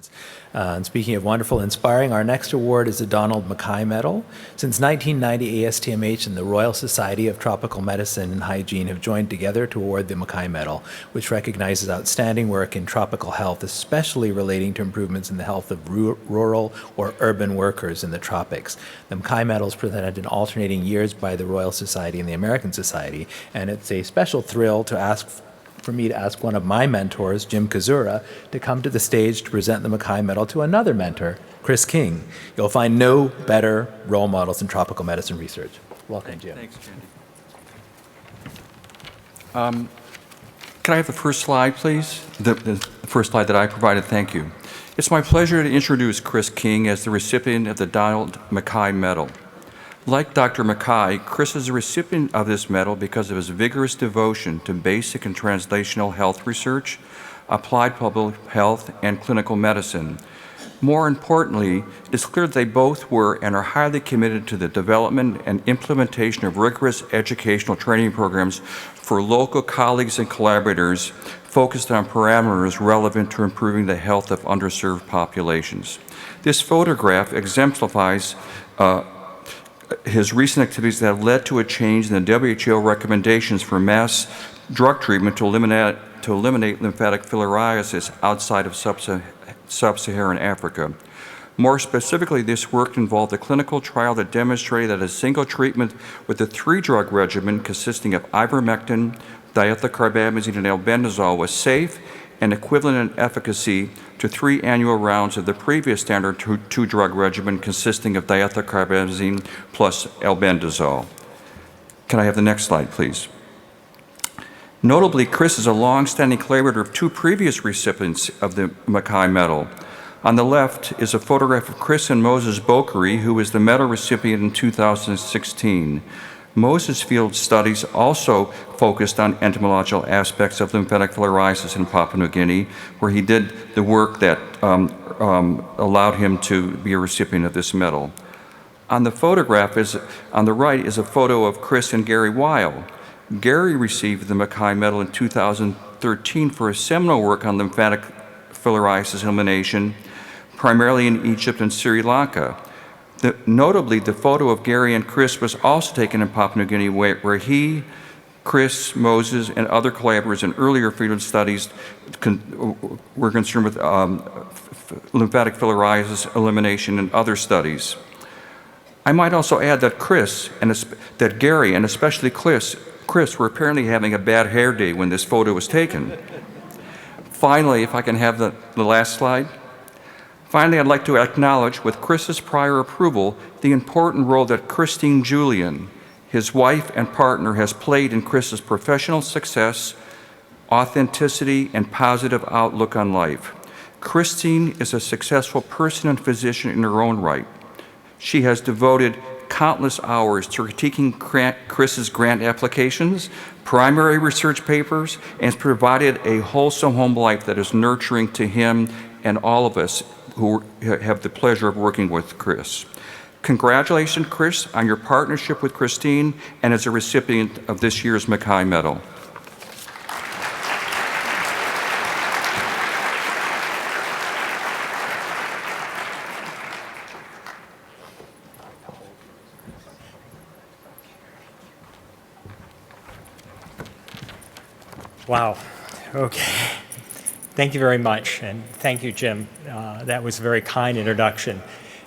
awards. And speaking of wonderful, inspiring, our next award is the Donald Mackay Medal. Since 1990, ASTMH and the Royal Society of Tropical Medicine and Hygiene have joined together to award the Mackay Medal, which recognizes outstanding work in tropical health, especially relating to improvements in the health of rural or urban workers in the tropics. The Mackay Medal is presented in alternating years by the Royal Society and the American Society, and it's a special thrill for me to ask one of my mentors, Jim Kazura, to come to the stage to present the Mackay Medal to another mentor, Chris King. You'll find no better role models in tropical medicine research. Welcome, Jim. Thanks, Jandy. Can I have the first slide, please? The first slide that I provided, thank you. It's my pleasure to introduce Chris King as the recipient of the Donald Mackay Medal. Like Dr. Mackay, Chris is a recipient of this medal because of his vigorous devotion to basic and translational health research, applied public health, and clinical medicine. More importantly, it is clear that they both were and are highly committed to the development and implementation of rigorous educational training programs for local colleagues and collaborators focused on parameters relevant to improving the health of underserved populations. This photograph exemplifies his recent activities that have led to a change in the WHO recommendations for mass drug treatment to eliminate lymphatic filariasis outside of sub-Saharan Africa. More specifically, this work involved a clinical trial that demonstrated that a single treatment with a 3-drug regimen consisting of ivermectin, diethylcarbamazine, and albendazole was safe and equivalent in efficacy to 3 annual rounds of the previous standard 2-drug regimen consisting of diethylcarbamazine plus albendazole. Can I have the next slide, please? Notably, Chris is a long-standing collaborator of 2 previous recipients of the Mackay Medal. On the left is a photograph of Chris and Moses Bokery, who was the medal recipient in 2016. Moses' field studies also focused on entomological aspects of lymphatic filariasis in Papua New Guinea, where he did the work that allowed him to be a recipient of this medal. On the photograph on the right is a photo of Chris and Gary Weil. Gary received the Mackay Medal in 2013 for his seminal work on lymphatic filariasis elimination, primarily in Egypt and Sri Lanka. Notably, the photo of Gary and Chris was also taken in Papua New Guinea, where he, Chris, Moses, and other collaborators in earlier field studies were concerned with lymphatic filariasis elimination and other studies. I might also add that Gary, and especially Chris were apparently having a bad hair day when this photo was taken. Finally, if I can have the last slide. Finally, I'd like to acknowledge, with Chris's prior approval, the important role that Christine Julian, his wife and partner, has played in Chris's professional success, authenticity, and positive outlook on life. Christine is a successful person and physician in her own right. She has devoted countless hours to critiquing Chris's grant applications, primary research papers, and has provided a wholesome home life that is nurturing to him and all of us who have the pleasure of working with Chris. Congratulations, Chris, on your partnership with Christine and as a recipient of this year's Mackay Medal. Wow. Okay. Thank you very much, and thank you, Jim. That was a very kind introduction.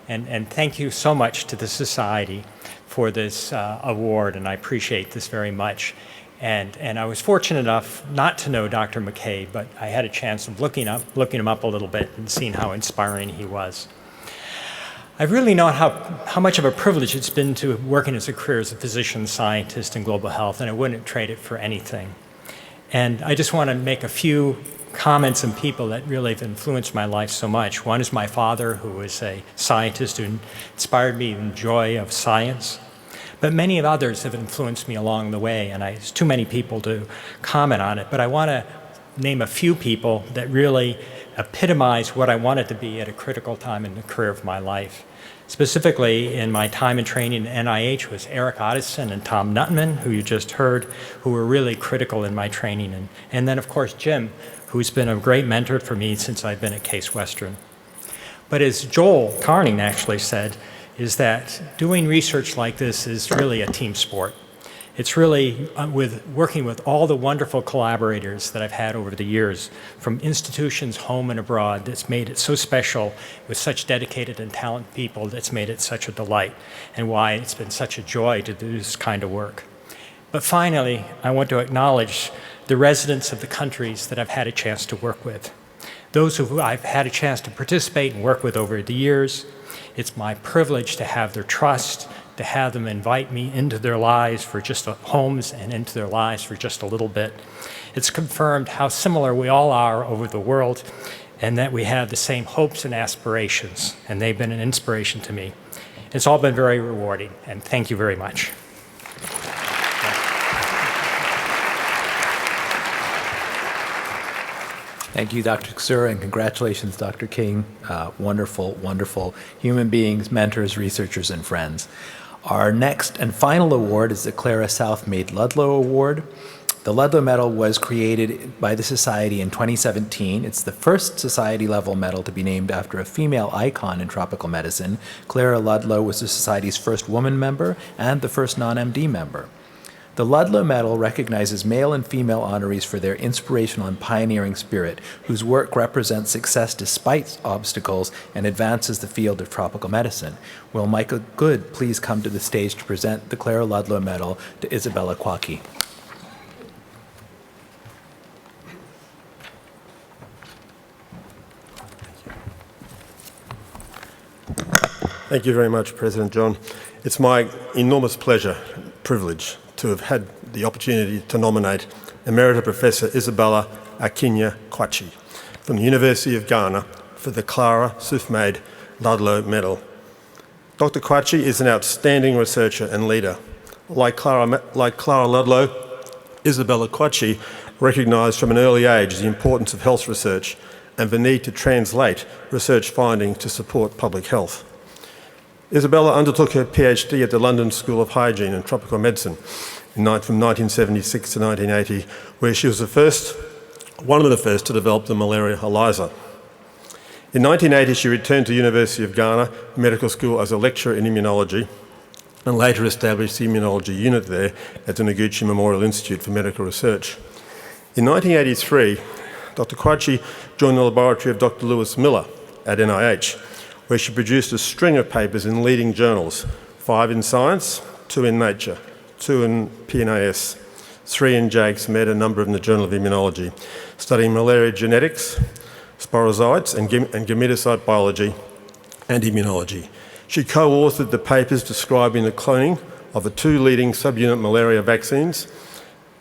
And thank you so much to the Society for this award, and I appreciate this very much. And I was fortunate enough not to know Dr. McKay, but I had a chance of looking him up a little bit and seeing how inspiring he was. I've really known how much of a privilege it's been to working as a career as a physician, scientist in global health, and I wouldn't trade it for anything. And I just want to make a few comments on people that really have influenced my life so much. One is my father, who was a scientist who inspired me in the joy of science. But many of others have influenced me along the way, and there's too many people to comment on it. But I want to name a few people that really epitomize what I wanted to be at a critical time in the career of my life. Specifically, in my time and training at NIH was Eric Otteson and Tom Nutman, who you just heard, who were really critical in my training. And then, of course, Jim, who's been a great mentor for me since I've been at Case Western. But as Joel Carning actually said, is that doing research like this is really a team sport. It's really working with all the wonderful collaborators that I've had over the years, from institutions home and abroad, that's made it so special, with such dedicated and talented people, that's made it such a delight, and why it's been such a joy to do this kind of work. But finally, I want to acknowledge the residents of the countries that I've had a chance to work with. Those who I've had a chance to participate and work with over the years. It's my privilege to have their trust, to have them invite me into their lives for just homes and into their lives for just a little bit. It's confirmed how similar we all are over the world, and that we have the same hopes and aspirations, and they've been an inspiration to me. It's all been very rewarding, and thank you very much. Thank you, Dr. Ksura, and congratulations, Dr. King. Wonderful, wonderful human beings, mentors, researchers, and friends. Our next and final award is the Clara Southmayd Ludlow Award. The Ludlow Medal was created by the Society in 2017. It's the first society-level medal to be named after a female icon in tropical medicine. Clara Ludlow was the Society's first woman member and the first non-MD member. The Ludlow Medal recognizes male and female honorees for their inspirational and pioneering spirit, whose work represents success despite obstacles and advances the field of tropical medicine. Will Michael Good please come to the stage to present the Clara Ludlow Medal to Isabella Kwaki? Thank you very much, President John. It's my enormous pleasure, privilege, to have had the opportunity to nominate Emerita Professor Isabella Akinya Kwachi from the University of Ghana for the Clara Southmayd Ludlow Medal. Dr. Kwachi is an outstanding researcher and leader. Like Clara Ludlow, Isabella Kwachi recognised from an early age the importance of health research and the need to translate research findings to support public health. Isabella undertook her PhD at the London School of Hygiene and Tropical Medicine from 1976 to 1980, where she was one of the first to develop the malaria ELISA. In 1980, she returned to the University of Ghana Medical School as a lecturer in immunology, and later established the immunology unit there at the Noguchi Memorial Institute for Medical Research. In 1983, Dr. Kwachi joined the laboratory of Dr. Lewis Miller at NIH, where she produced a string of papers in leading journals, 5 in Science, 2 in Nature, 2 in PNAS, 3 in JAGS-Med, a number in the Journal of Immunology, studying malaria genetics, sporozoites and gametocyte biology and immunology. She co-authored the papers describing the cloning of the 2 leading subunit malaria vaccines,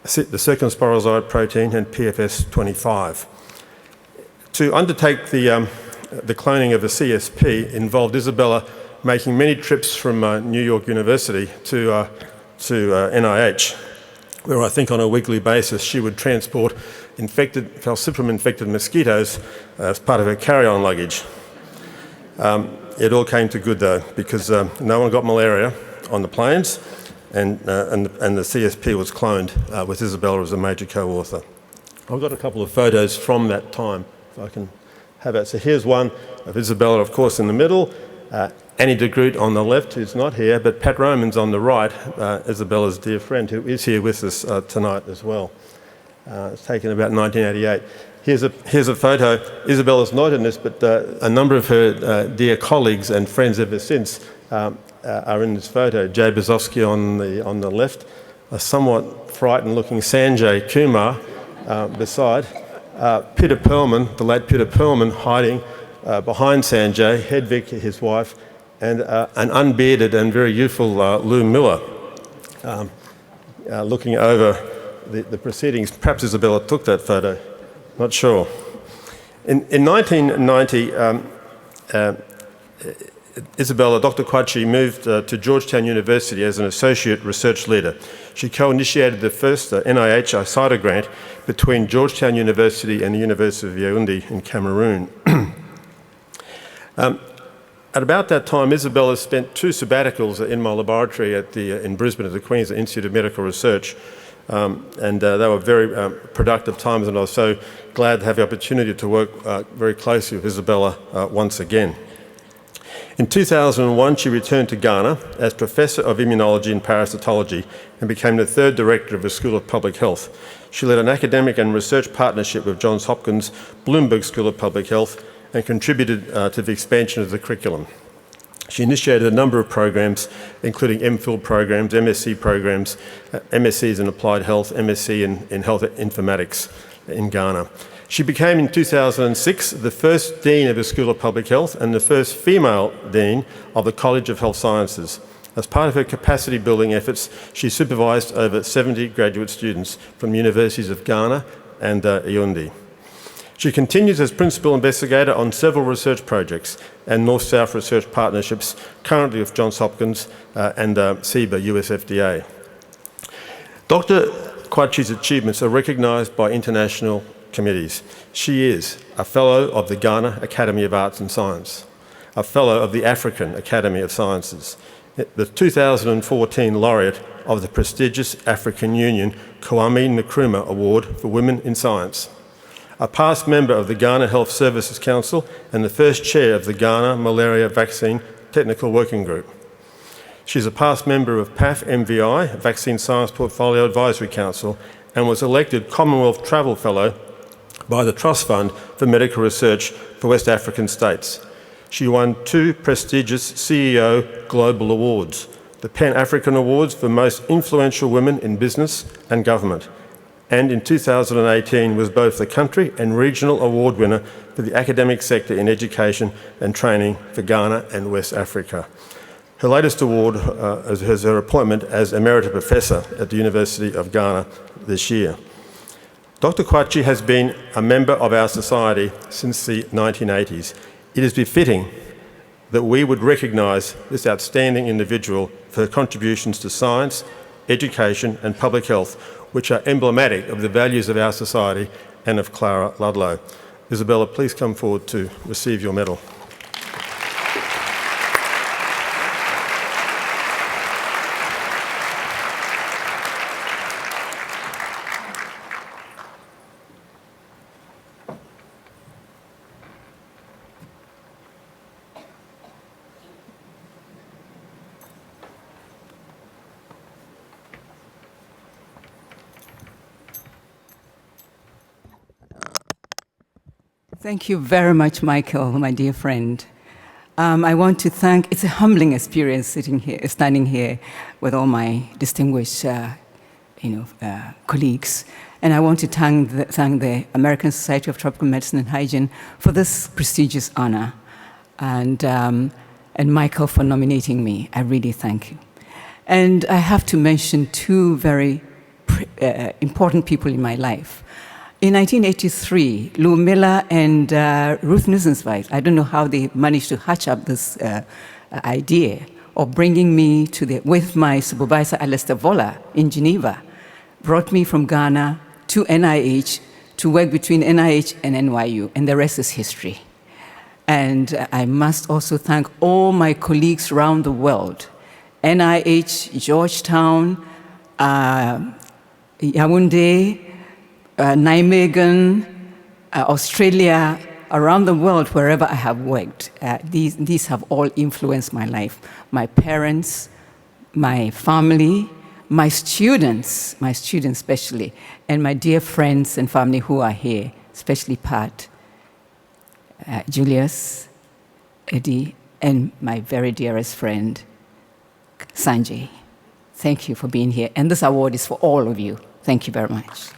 the second sporozoite protein and PFS25. To undertake the cloning of a CSP involved Isabella making many trips from New York University to NIH, where I think on a weekly basis she would transport falciparum-infected mosquitoes as part of her carry-on luggage. It all came to good though, because no one got malaria on the planes, and the CSP was cloned with Isabella as a major co-author. I've got a couple of photos from that time, if I can have it. So here's one of Isabella, of course, in the middle, Annie de Groot on the left, who's not here, but Pat Roman's on the right, Isabella's dear friend, who is here with us tonight as well. It's taken about 1988. Here's a photo. Isabella's not in this, but a number of her dear colleagues and friends ever since are in this photo. Jay Bezowski on the left, a somewhat frightened-looking Sanjay Kumar beside. Peter Perlman, the late Peter Perlman, hiding behind Sanjay, Hedvig, his wife, and an unbearded and very youthful Lou Miller looking over the proceedings. Perhaps Isabella took that photo, not sure. In 1990, Dr. Kwachi moved to Georgetown University as an associate research leader. She co-initiated the first NIH ICIDA grant between Georgetown University and the University of Yaoundé in Cameroon. At about that time, Isabella spent 2 sabbaticals in my laboratory in Brisbane at the Queensland Institute of Medical Research, and they were very productive times, and I was so glad to have the opportunity to work very closely with Isabella once again. In 2001, she returned to Ghana as Professor of Immunology and Parasitology and became the third director of the School of Public Health. She led an academic and research partnership with Johns Hopkins Bloomberg School of Public Health and contributed to the expansion of the curriculum. She initiated a number of programs, including MPhil programs, MSc programs, MScs in Applied Health, MSc in Health Informatics in Ghana. She became, in 2006, the first Dean of the School of Public Health and the first female Dean of the College of Health Sciences. As part of her capacity building efforts, she supervised over 70 graduate students from universities of Ghana and Yaoundé. She continues as principal investigator on several research projects and North-South research partnerships, currently with Johns Hopkins and CIBA, US FDA. Dr. Kwachi's achievements are recognised by international committees. She is a Fellow of the Ghana Academy of Arts and Science, a Fellow of the African Academy of Sciences, the 2014 laureate of the prestigious African Union Kwame Nkrumah Award for Women in Science, a past member of the Ghana Health Services Council and the first chair of the Ghana Malaria Vaccine Technical Working Group. She's a past member of PAF MVI, Vaccine Science Portfolio Advisory Council, and was elected Commonwealth Travel Fellow by the Trust Fund for Medical Research for West African states. She won 2 prestigious CEO Global Awards, the Pan-African Awards for Most Influential Women in Business and Government, and in 2018 was both the country and regional award winner for the academic sector in education and training for Ghana and West Africa. Her latest award is her appointment as Emerita Professor at the University of Ghana this year. Dr. Kwachi has been a member of our society since the 1980s. It is befitting that we would recognise this outstanding individual for her contributions to science, education and public health, which are emblematic of the values of our society and of Clara Ludlow. Isabella, please come forward to receive your medal. Thank you very much, Michael, my dear friend. I want to thank, it's a humbling experience standing here with all my distinguished colleagues. And I want to thank the American Society of Tropical Medicine and Hygiene for this prestigious honor. And Michael for nominating me. I really thank you. And I have to mention 2 very important people in my life. In 1983, Lou Miller and Ruth Nussensweig, I don't know how they managed to hatch up this idea of bringing me with my supervisor, Alistair Voller, in Geneva, brought me from Ghana to NIH to work between NIH and NYU, and the rest is history. And I must also thank all my colleagues around the world, NIH, Georgetown, Yaoundé, Nijmegen, Australia, around the world, wherever I have worked. These have all influenced my life. My parents, my family, my students especially, and my dear friends and family who are here, especially Pat, Julius, Eddie, and my very dearest friend, Sanjay. Thank you for being here. And this award is for all of you. Thank you very much.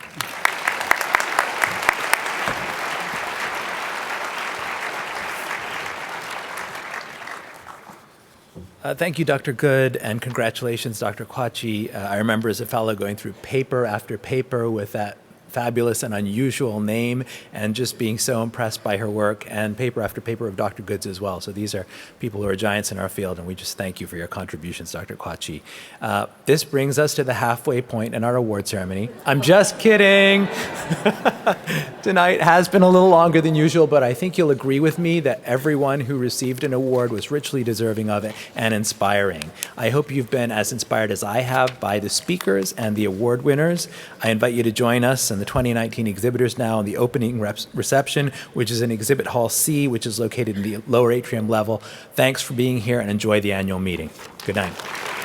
Thank you, Dr. Good, and congratulations, Dr. Kwachi. I remember as a fellow going through paper after paper with that fabulous and unusual name, and just being so impressed by her work, and paper after paper of Dr. Good's as well. So these are people who are giants in our field, and we just thank you for your contributions, Dr. Kwachi. This brings us to the halfway point in our award ceremony. I'm just kidding. Tonight has been a little longer than usual, but I think you'll agree with me that everyone who received an award was richly deserving of it and inspiring. I hope you've been as inspired as I have by the speakers and the award winners. I invite you to join us and the the 2019 exhibitors now in the opening reception, which is in Exhibit Hall C, which is located in the lower atrium level. Thanks for being here and enjoy the annual meeting. Good night.